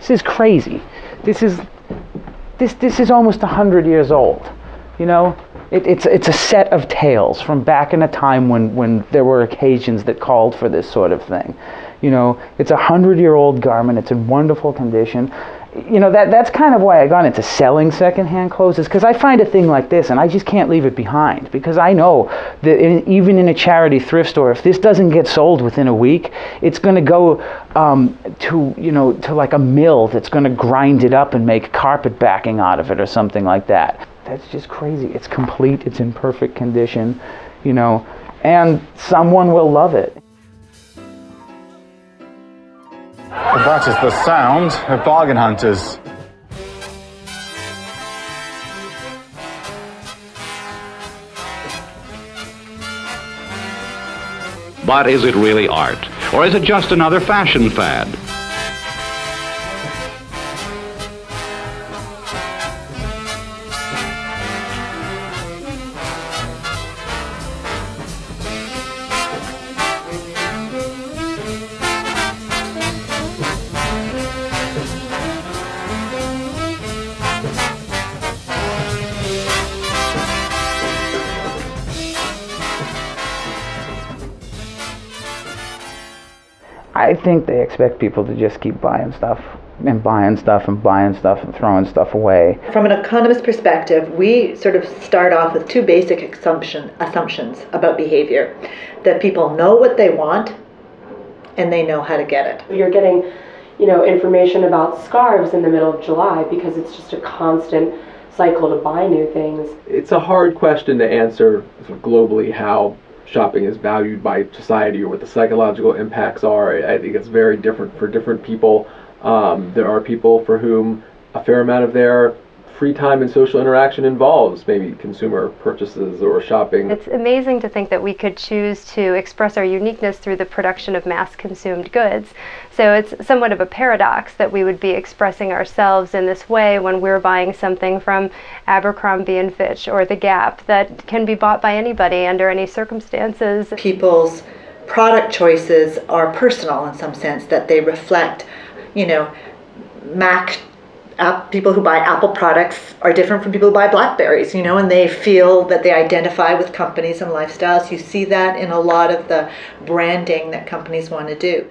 This is crazy. This is almost 100 years old. You know, it's a set of tales from back in a time when there were occasions that called for this sort of thing. You know, it's a 100-year-old garment. It's in wonderful condition. You know, that's kind of why I got into selling secondhand clothes, is because I find a thing like this and I just can't leave it behind, because I know that even in a charity thrift store, if this doesn't get sold within a week, it's going to go to like a mill that's going to grind it up and make carpet backing out of it or something like that. That's just crazy. It's complete. It's in perfect condition, you know, and someone will love it. That is the sound of bargain hunters. But is it really art? Or is it just another fashion fad? I think they expect people to just keep buying stuff and buying stuff and buying stuff and throwing stuff away. From an economist perspective, we sort of start off with two basic assumptions about behavior. That people know what they want and they know how to get it. You're getting, information about scarves in the middle of July because it's just a constant cycle to buy new things. It's a hard question to answer sort of globally how shopping is valued by society or what the psychological impacts are. I think it's very different for different people. There are people for whom a fair amount of their free time and social interaction involves maybe consumer purchases or shopping. It's amazing to think that we could choose to express our uniqueness through the production of mass-consumed goods. So it's somewhat of a paradox that we would be expressing ourselves in this way when we're buying something from Abercrombie and Fitch or The Gap that can be bought by anybody under any circumstances. People's product choices are personal in some sense, that they reflect, people who buy Apple products are different from people who buy Blackberries, and they feel that they identify with companies and lifestyles. You see that in a lot of the branding that companies want to do.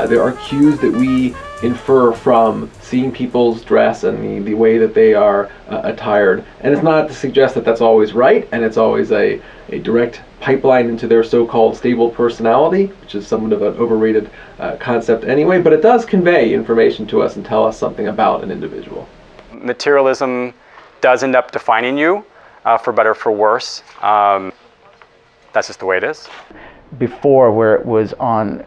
There are cues that we infer from seeing people's dress and the way that they are attired. And it's not to suggest that that's always right, and it's always a direct pipeline into their so-called stable personality, which is somewhat of an overrated concept anyway, but it does convey information to us and tell us something about an individual. Materialism does end up defining you, for better or for worse. That's just the way it is. Before, where it was on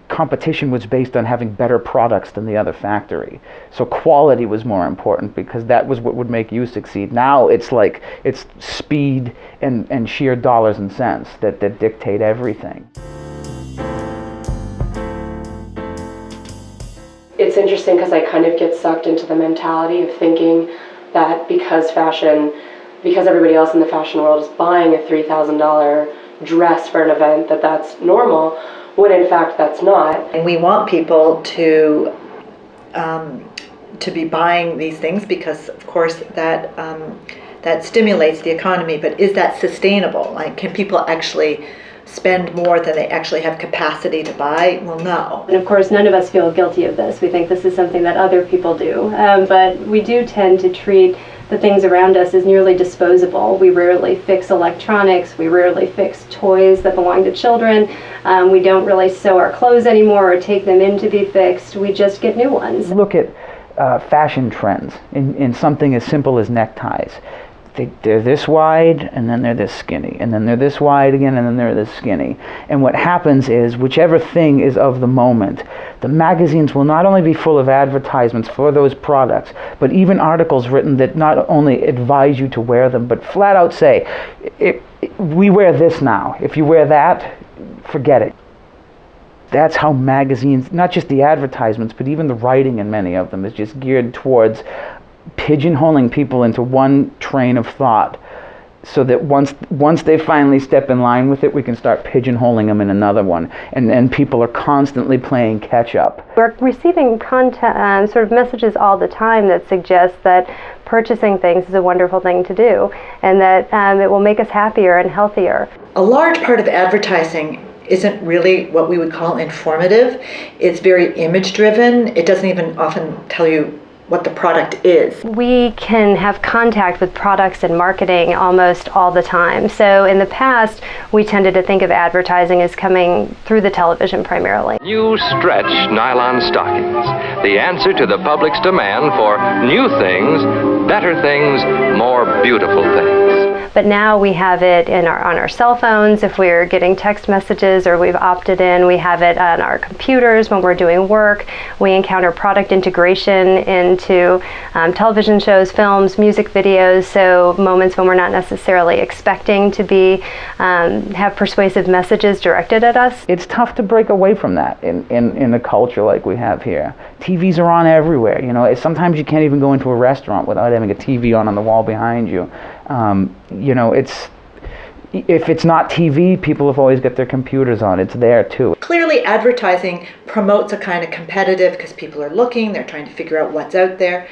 competition was based on having better products than the other factory, so quality was more important because that was what would make you succeed. Now it's speed and sheer dollars and cents that dictate everything. It's interesting because I kind of get sucked into the mentality of thinking that because everybody else in the fashion world is buying a $3,000 dress for an event, that's normal, when in fact that's not. And we want people to be buying these things because, of course, that stimulates the economy. But is that sustainable? Like, can people actually spend more than they actually have capacity to buy? Well, no. And of course, none of us feel guilty of this. We think this is something that other people do. But we do tend to treat the things around us as nearly disposable. We rarely fix electronics. We rarely fix toys that belong to children. We don't really sew our clothes anymore or take them in to be fixed. We just get new ones. Look at fashion trends in something as simple as neckties. They're this wide, and then they're this skinny, and then they're this wide again, and then they're this skinny. And what happens is, whichever thing is of the moment, the magazines will not only be full of advertisements for those products, but even articles written that not only advise you to wear them, but flat out say, we wear this now. If you wear that, forget it. that's how magazines, not just the advertisements, but even the writing in many of them is just geared towards pigeonholing people into one train of thought, so that once they finally step in line with it, we can start pigeonholing them in another one, and people are constantly playing catch up. We're receiving content, sort of messages all the time that suggest that purchasing things is a wonderful thing to do, and that it will make us happier and healthier. A large part of advertising isn't really what we would call informative. It's very image driven. It doesn't even often tell you what the product is. We can have contact with products and marketing almost all the time. So in the past, we tended to think of advertising as coming through the television primarily. New stretch nylon stockings, the answer to the public's demand for new things, better things, more beautiful things. But now we have it on our cell phones if we're getting text messages or we've opted in. We have it on our computers when we're doing work. We encounter product integration into television shows, films, music videos, so moments when we're not necessarily expecting to be have persuasive messages directed at us. It's tough to break away from that in a culture like we have here. TVs are on everywhere. You know, sometimes you can't even go into a restaurant without having a TV on the wall behind you. You know, if it's not TV, people have always got their computers on. It's there too. Clearly, advertising promotes a kind of competitive, because people are looking, they're trying to figure out what's out there,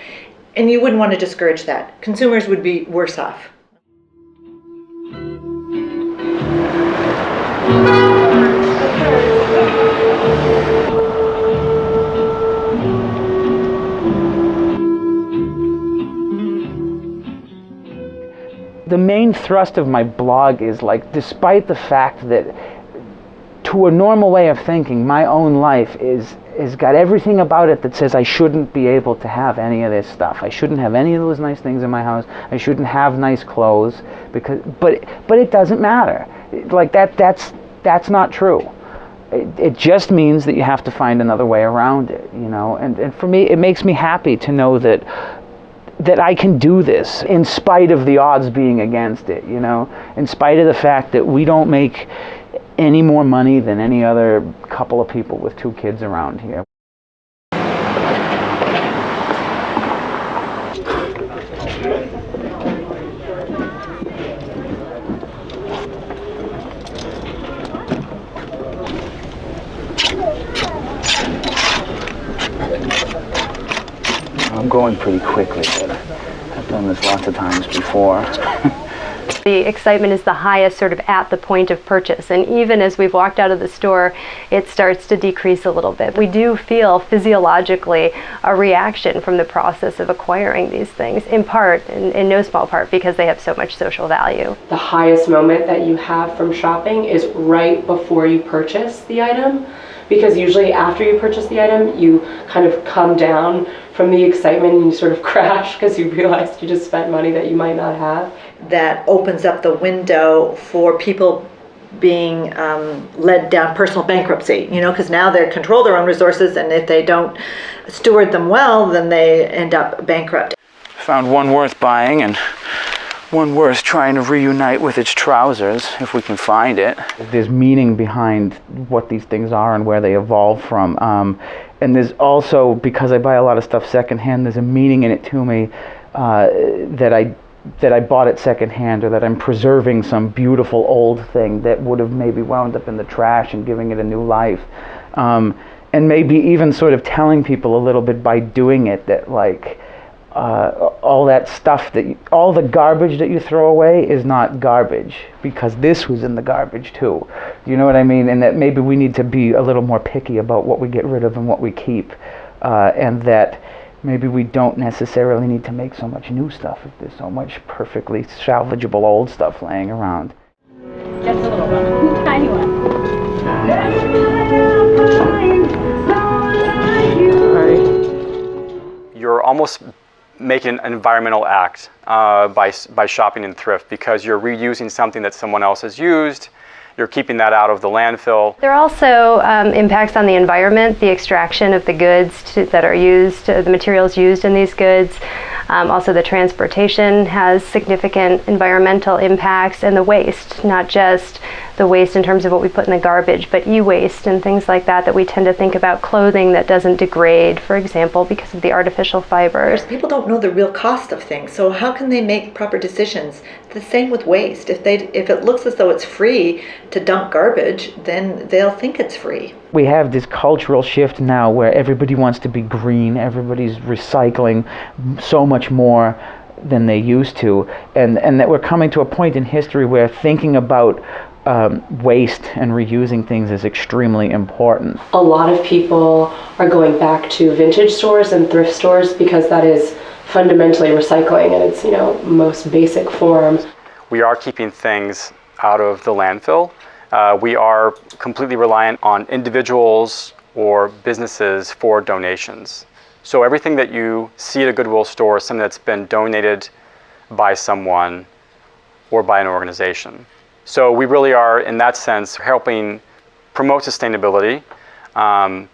and you wouldn't want to discourage that. Consumers would be worse off. The main thrust of my blog is, like, despite the fact that to a normal way of thinking, my own life is got everything about it that says I shouldn't be able to have any of this stuff. I shouldn't have any of those nice things in my house. I shouldn't have nice clothes, but it doesn't matter. Like, that's not true. It just means that you have to find another way around it, you know. And for me, it makes me happy to know that I can do this in spite of the odds being against it, you know, in spite of the fact that we don't make any more money than any other couple of people with 2 kids around here. I'm going pretty quickly, but I've done this lots of times before. The excitement is the highest sort of at the point of purchase, and even as we've walked out of the store, it starts to decrease a little bit. We do feel physiologically a reaction from the process of acquiring these things, in part, in no small part, because they have so much social value. The highest moment that you have from shopping is right before you purchase the item, because usually after you purchase the item, you kind of come down from the excitement and you sort of crash because you realize you just spent money that you might not have. That opens up the window for people being led down personal bankruptcy, you know, because now they control their own resources, and if they don't steward them well, then they end up bankrupt. Found one worth buying and one worth trying to reunite with its trousers, if we can find it. There's meaning behind what these things are and where they evolved from. And there's also, because I buy a lot of stuff secondhand, there's a meaning in it to me that I bought it secondhand, or that I'm preserving some beautiful old thing that would have maybe wound up in the trash and giving it a new life. And maybe even sort of telling people a little bit by doing it that, like, all that stuff all the garbage that you throw away is not garbage, because this was in the garbage too. You know what I mean? And that maybe we need to be a little more picky about what we get rid of and what we keep, and that maybe we don't necessarily need to make so much new stuff if there's so much perfectly salvageable old stuff laying around. Just a little one, tiny one. You're almost making an environmental act by shopping in thrift, because you're reusing something that someone else has used. You're keeping that out of the landfill. There are also impacts on the environment, the extraction of the goods that are used, the materials used in these goods. Also, the transportation has significant environmental impacts, and the waste, not just the waste in terms of what we put in the garbage, but e-waste and things like that we tend to think about clothing that doesn't degrade, for example, because of the artificial fibers. People don't know the real cost of things, so how can they make proper decisions? The same with waste. If it looks as though it's free to dump garbage, then they'll think it's free. We have this cultural shift now where everybody wants to be green, everybody's recycling so much more than they used to, and that we're coming to a point in history where thinking about waste and reusing things is extremely important. A lot of people are going back to vintage stores and thrift stores because that is fundamentally recycling in its most basic form. We are keeping things out of the landfill. We are completely reliant on individuals or businesses for donations. So everything that you see at a Goodwill store is something that's been donated by someone or by an organization. So we really are, in that sense, helping promote sustainability. And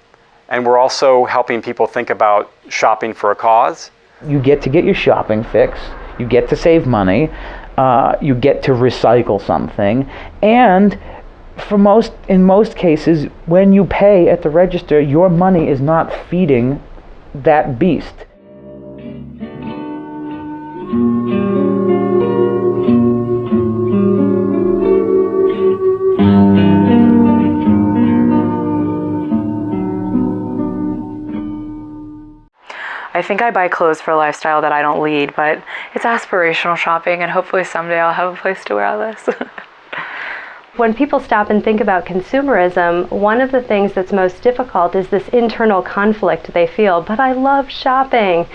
we're also helping people think about shopping for a cause. You get to get your shopping fix, you get to save money, you get to recycle something, and in most cases, when you pay at the register, your money is not feeding that beast. I think I buy clothes for a lifestyle that I don't lead, but it's aspirational shopping, and hopefully someday I'll have a place to wear all this. When people stop and think about consumerism, one of the things that's most difficult is this internal conflict they feel, but I love shopping.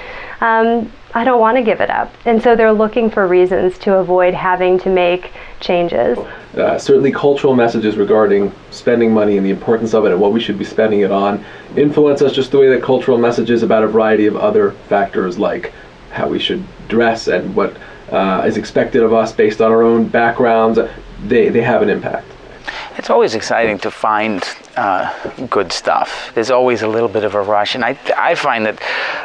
I don't want to give it up. And so they're looking for reasons to avoid having to make changes. Certainly cultural messages regarding spending money and the importance of it and what we should be spending it on influence us just the way that cultural messages about a variety of other factors, like how we should dress and what is expected of us based on our own backgrounds, they have an impact. It's always exciting to find good stuff. There's always a little bit of a rush, and I find that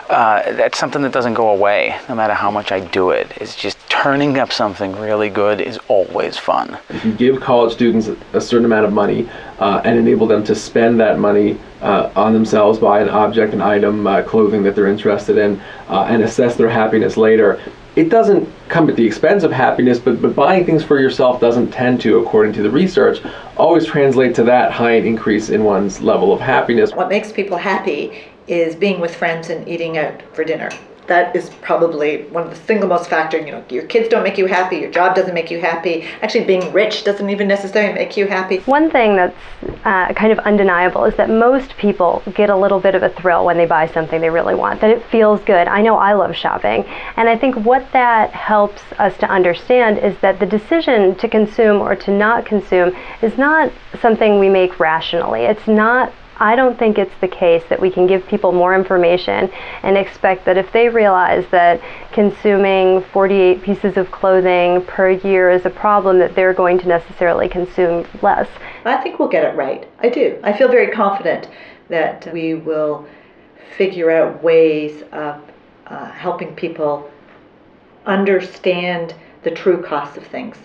that's something that doesn't go away no matter how much I do it. It's just turning up something really good is always fun. If you give college students a certain amount of money and enable them to spend that money on themselves, buy an object, an item, clothing that they're interested in, and assess their happiness later, it doesn't come at the expense of happiness, but buying things for yourself doesn't tend to, according to the research, always translate to that high increase in one's level of happiness. What makes people happy is being with friends and eating out for dinner. That is probably one of the single most factors. Your kids don't make you happy, your job doesn't make you happy. Actually, being rich doesn't even necessarily make you happy. One thing that's kind of undeniable is that most people get a little bit of a thrill when they buy something they really want, that it feels good. I know I love shopping, and I think what that helps us to understand is that the decision to consume or to not consume is not something we make rationally. I don't think it's the case that we can give people more information and expect that if they realize that consuming 48 pieces of clothing per year is a problem, that they're going to necessarily consume less. I think we'll get it right. I do. I feel very confident that we will figure out ways of helping people understand the true cost of things.